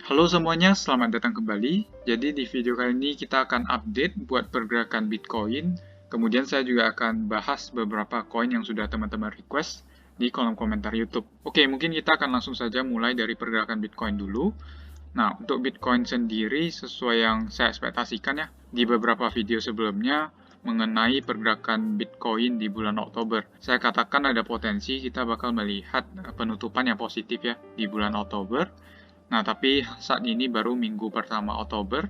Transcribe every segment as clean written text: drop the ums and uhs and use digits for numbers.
Halo semuanya, selamat datang kembali. Jadi di video kali ini kita akan update buat pergerakan Bitcoin. Kemudian saya juga akan bahas beberapa koin yang sudah teman-teman request di kolom komentar YouTube. Oke, mungkin kita akan langsung saja mulai dari pergerakan Bitcoin dulu. Nah, untuk Bitcoin sendiri sesuai yang saya ekspektasikan ya, di beberapa video sebelumnya mengenai pergerakan Bitcoin di bulan Oktober. Saya katakan ada potensi kita bakal melihat penutupan yang positif ya di bulan Oktober. Nah, tapi saat ini baru minggu pertama Oktober,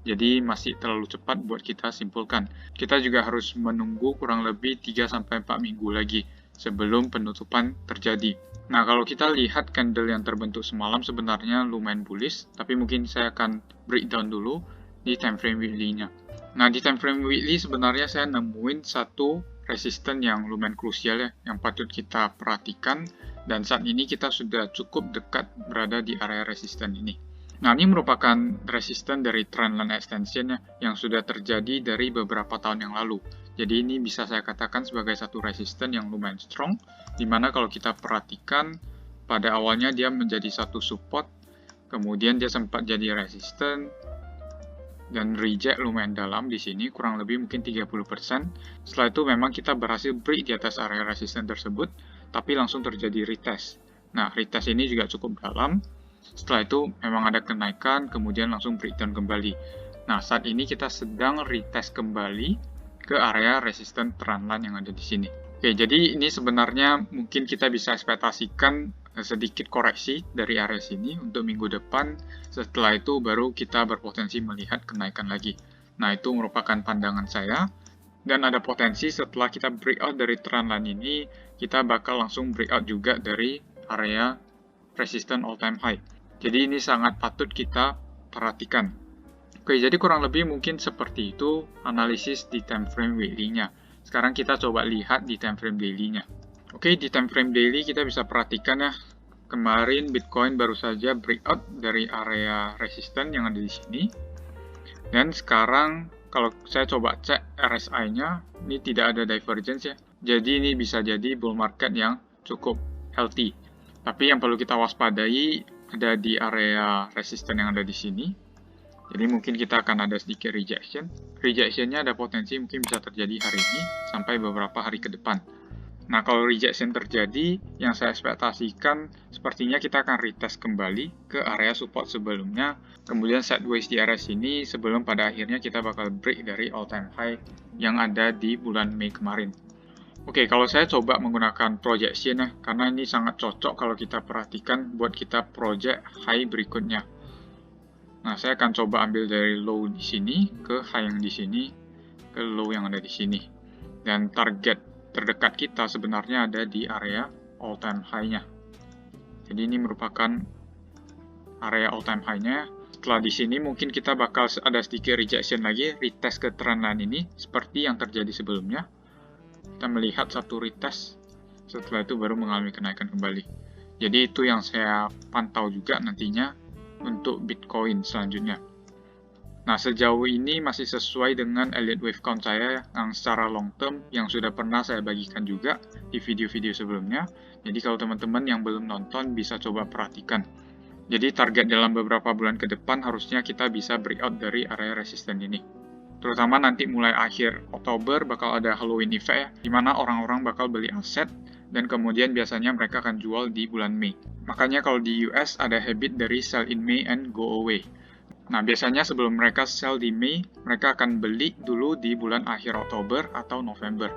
jadi masih terlalu cepat buat kita simpulkan. Kita juga harus menunggu kurang lebih 3-4 minggu lagi sebelum penutupan terjadi. Nah, kalau kita lihat candle yang terbentuk semalam sebenarnya lumayan bullish, tapi mungkin saya akan breakdown dulu di time frame weekly-nya. Nah, di time frame weekly sebenarnya saya nemuin satu resisten yang lumayan krusial ya, yang patut kita perhatikan, dan saat ini kita sudah cukup dekat berada di area resisten ini. Nah, ini merupakan resisten dari trendline extension yang sudah terjadi dari beberapa tahun yang lalu. Jadi ini bisa saya katakan sebagai satu resisten yang lumayan strong, dimana kalau kita perhatikan pada awalnya dia menjadi satu support, kemudian dia sempat jadi resisten, dan reject lumayan dalam di sini, kurang lebih mungkin 30%. Setelah itu memang kita berhasil break di atas area resisten tersebut, tapi langsung terjadi retest. Nah, retest ini juga cukup dalam. Setelah itu memang ada kenaikan, kemudian langsung breakdown kembali. Nah, saat ini kita sedang retest kembali ke area resisten trendline yang ada di sini. Oke, jadi ini sebenarnya mungkin kita bisa ekspektasikan sedikit koreksi dari area sini untuk minggu depan. Setelah itu baru kita berpotensi melihat kenaikan lagi. Nah, itu merupakan pandangan saya. Dan ada potensi setelah kita breakout dari trendline ini, kita bakal langsung breakout juga dari area resistance all time high. Jadi ini sangat patut kita perhatikan. Oke, jadi kurang lebih mungkin seperti itu analisis di time frame weekly-nya. Sekarang kita coba lihat di time frame daily-nya. Oke, di time frame daily kita bisa perhatikan ya, kemarin Bitcoin baru saja breakout dari area resisten yang ada di sini. Dan sekarang kalau saya coba cek RSI-nya, ini tidak ada divergence ya. Jadi ini bisa jadi bull market yang cukup healthy. Tapi yang perlu kita waspadai ada di area resisten yang ada di sini. Jadi mungkin kita akan ada sedikit rejection. Rejection-nya ada potensi mungkin bisa terjadi hari ini sampai beberapa hari ke depan. Nah, kalau rejection terjadi, yang saya ekspektasikan sepertinya kita akan retest kembali ke area support sebelumnya, kemudian sideways di area sini sebelum pada akhirnya kita bakal break dari all time high yang ada di bulan Mei kemarin. Oke, kalau saya coba menggunakan projection ya, karena ini sangat cocok kalau kita perhatikan buat kita project high berikutnya. Nah, saya akan coba ambil dari low di sini ke high yang di sini, ke low yang ada di sini. Dan target terdekat kita sebenarnya ada di area all time high-nya. Jadi ini merupakan area all time high-nya. Setelah di sini mungkin kita bakal ada sedikit rejection lagi, retest ke trendline ini seperti yang terjadi sebelumnya. Kita melihat satu retest, setelah itu baru mengalami kenaikan kembali. Jadi itu yang saya pantau juga nantinya untuk Bitcoin selanjutnya. Nah, sejauh ini masih sesuai dengan elite wave count saya yang secara long term yang sudah pernah saya bagikan juga di video-video sebelumnya. Jadi kalau teman-teman yang belum nonton bisa coba perhatikan. Jadi target dalam beberapa bulan ke depan harusnya kita bisa breakout dari area resisten ini. Terutama nanti mulai akhir Oktober bakal ada Halloween effect ya, di mana orang-orang bakal beli aset dan kemudian biasanya mereka akan jual di bulan Mei. Makanya kalau di US ada habit dari sell in May and go away. Nah, biasanya sebelum mereka sell di Mei, mereka akan beli dulu di bulan akhir Oktober atau November.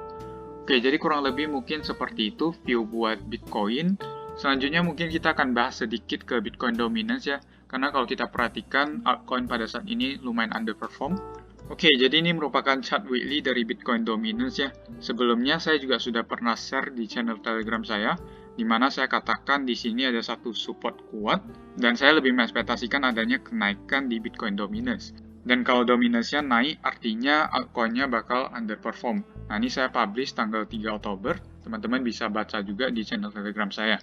Oke, jadi kurang lebih mungkin seperti itu view buat Bitcoin. Selanjutnya mungkin kita akan bahas sedikit ke Bitcoin dominance ya, karena kalau kita perhatikan altcoin pada saat ini lumayan underperform. Oke, jadi ini merupakan chart weekly dari Bitcoin dominance ya. Sebelumnya saya juga sudah pernah share di channel Telegram saya, di mana saya katakan di sini ada satu support kuat, dan saya lebih mengekspektasikan adanya kenaikan di Bitcoin dominance. Dan kalau dominance-nya naik, artinya altcoin-nya bakal underperform. Nah, ini saya publish tanggal 3 Oktober, teman-teman bisa baca juga di channel Telegram saya.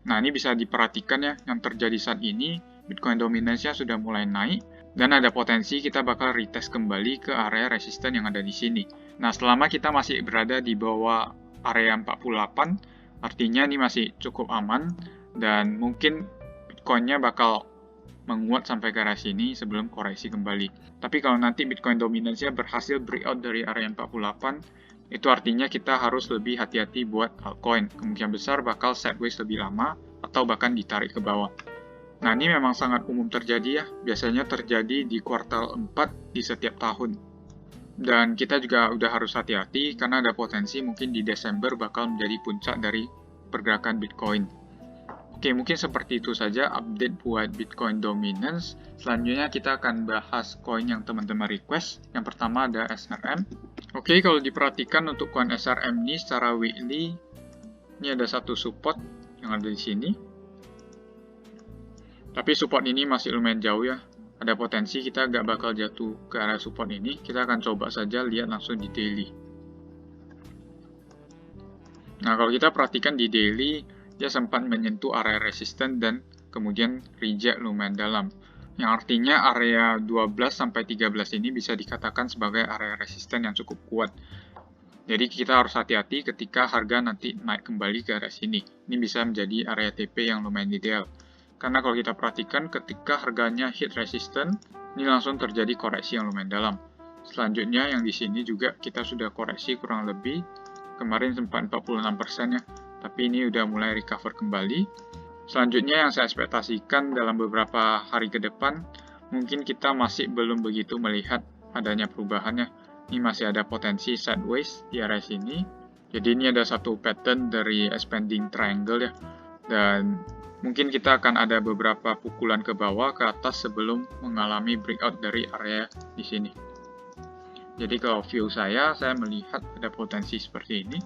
Nah, ini bisa diperhatikan ya, yang terjadi saat ini, Bitcoin dominance-nya sudah mulai naik, dan ada potensi kita bakal retest kembali ke area resisten yang ada di sini. Nah, selama kita masih berada di bawah area 48, artinya ini masih cukup aman, dan mungkin Bitcoin-nya bakal menguat sampai ke area sini sebelum koreksi kembali. Tapi kalau nanti Bitcoin dominance-nya berhasil breakout dari area 48, itu artinya kita harus lebih hati-hati buat altcoin. Kemungkinan besar bakal sideways lebih lama atau bahkan ditarik ke bawah. Nah, ini memang sangat umum terjadi ya. Biasanya terjadi di kuartal 4 di setiap tahun. Dan kita juga udah harus hati-hati karena ada potensi mungkin di Desember bakal menjadi puncak dari pergerakan Bitcoin. Oke, mungkin seperti itu saja update buat Bitcoin dominance. Selanjutnya kita akan bahas koin yang teman-teman request. Yang pertama ada SRM. Oke, kalau diperhatikan untuk koin SRM ini secara weekly, ini ada satu support yang ada di sini. Tapi support ini masih lumayan jauh ya. Ada potensi kita nggak bakal jatuh ke area support ini. Kita akan coba saja lihat langsung di daily. Nah, kalau kita perhatikan di daily, dia sempat menyentuh area resisten dan kemudian reject lumayan dalam. Yang artinya area 12-13 ini bisa dikatakan sebagai area resisten yang cukup kuat. Jadi kita harus hati-hati ketika harga nanti naik kembali ke area sini. Ini bisa menjadi area TP yang lumayan ideal. Karena kalau kita perhatikan ketika harganya hit resisten, ini langsung terjadi koreksi yang lumayan dalam. Selanjutnya yang di sini juga kita sudah koreksi kurang lebih, kemarin sempat 46% ya. Tapi ini udah mulai recover kembali. Selanjutnya yang saya ekspektasikan dalam beberapa hari ke depan, mungkin kita masih belum begitu melihat adanya perubahannya. Ini masih ada potensi sideways di area sini. Jadi ini ada satu pattern dari expanding triangle ya. Dan mungkin kita akan ada beberapa pukulan ke bawah ke atas sebelum mengalami breakout dari area di sini. Jadi kalau view saya melihat ada potensi seperti ini.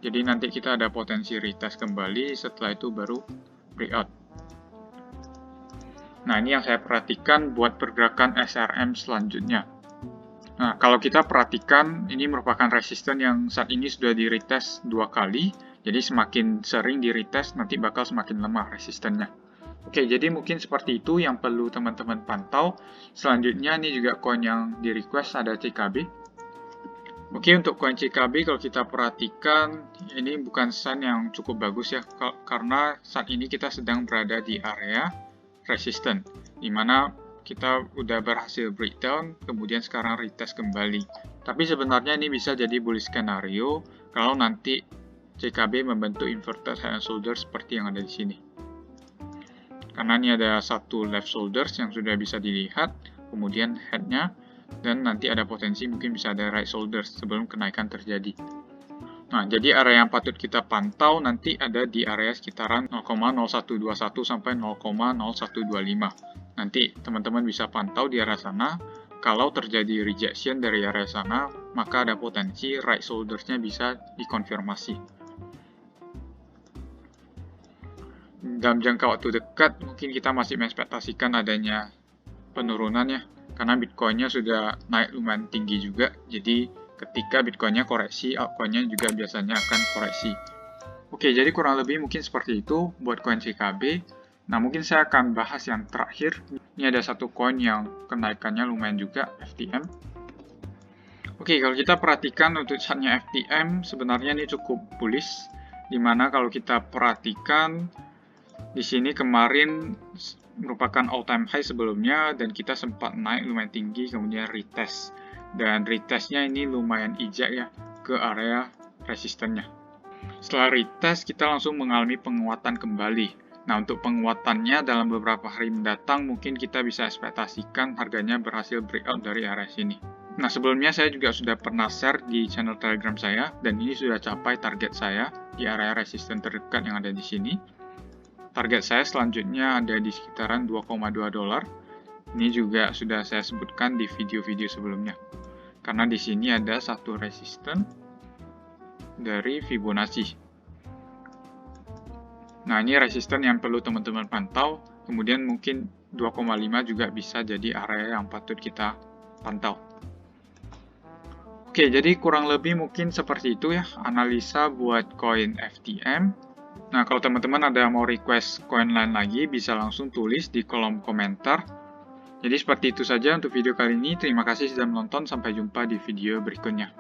Jadi nanti kita ada potensi retest kembali, setelah itu baru breakout. Nah, ini yang saya perhatikan buat pergerakan SRM selanjutnya. Nah, kalau kita perhatikan, ini merupakan resisten yang saat ini sudah di retest 2 kali. Jadi semakin sering di retest, nanti bakal semakin lemah resistennya. Oke, jadi mungkin seperti itu yang perlu teman-teman pantau. Selanjutnya, ini juga koin yang di request ada CKB. Oke, untuk koin CKB kalau kita perhatikan, ini bukan sign yang cukup bagus ya, karena saat ini kita sedang berada di area resisten, di mana kita udah berhasil breakdown, kemudian sekarang retest kembali. Tapi sebenarnya ini bisa jadi bullish scenario kalau nanti CKB membentuk inverted head and shoulder seperti yang ada di sini. Karena ini ada satu left shoulders yang sudah bisa dilihat, kemudian headnya, dan nanti ada potensi mungkin bisa ada right shoulders sebelum kenaikan terjadi. Nah, jadi area yang patut kita pantau nanti ada di area sekitaran 0,0121 sampai 0,0125. Nanti teman-teman bisa pantau di area sana. Kalau terjadi rejection dari area sana, maka ada potensi right shoulders-nya bisa dikonfirmasi. Dalam jangka waktu dekat, mungkin kita masih mengekspektasikan adanya penurunannya. Karena Bitcoin-nya sudah naik lumayan tinggi juga, jadi ketika Bitcoin-nya koreksi, altcoin-nya juga biasanya akan koreksi. Oke, jadi kurang lebih mungkin seperti itu buat koin CKB. Nah, mungkin saya akan bahas yang terakhir. Ini ada satu koin yang kenaikannya lumayan juga, FTM. Oke, kalau kita perhatikan untuk chartnya FTM, sebenarnya ini cukup bullish. Dimana kalau kita perhatikan, di sini kemarin merupakan all-time high sebelumnya dan kita sempat naik lumayan tinggi kemudian retest dan retestnya ini lumayan ijak ya ke area resistennya. Setelah retest kita langsung mengalami penguatan kembali. Nah, untuk penguatannya dalam beberapa hari mendatang mungkin kita bisa ekspektasikan harganya berhasil breakout dari area sini. Nah, sebelumnya saya juga sudah pernah share di channel Telegram saya dan ini sudah capai target saya di area resisten terdekat yang ada di sini. Target saya selanjutnya ada di sekitaran $2,2. Ini juga sudah saya sebutkan di video-video sebelumnya. Karena di sini ada satu resisten dari Fibonacci. Nah, ini resisten yang perlu teman-teman pantau. Kemudian mungkin 2,5 juga bisa jadi area yang patut kita pantau. Oke, jadi kurang lebih mungkin seperti itu ya analisa buat koin FTM. Nah, kalau teman-teman ada mau request koin lain lagi, bisa langsung tulis di kolom komentar. Jadi seperti itu saja untuk video kali ini. Terima kasih sudah menonton, sampai jumpa di video berikutnya.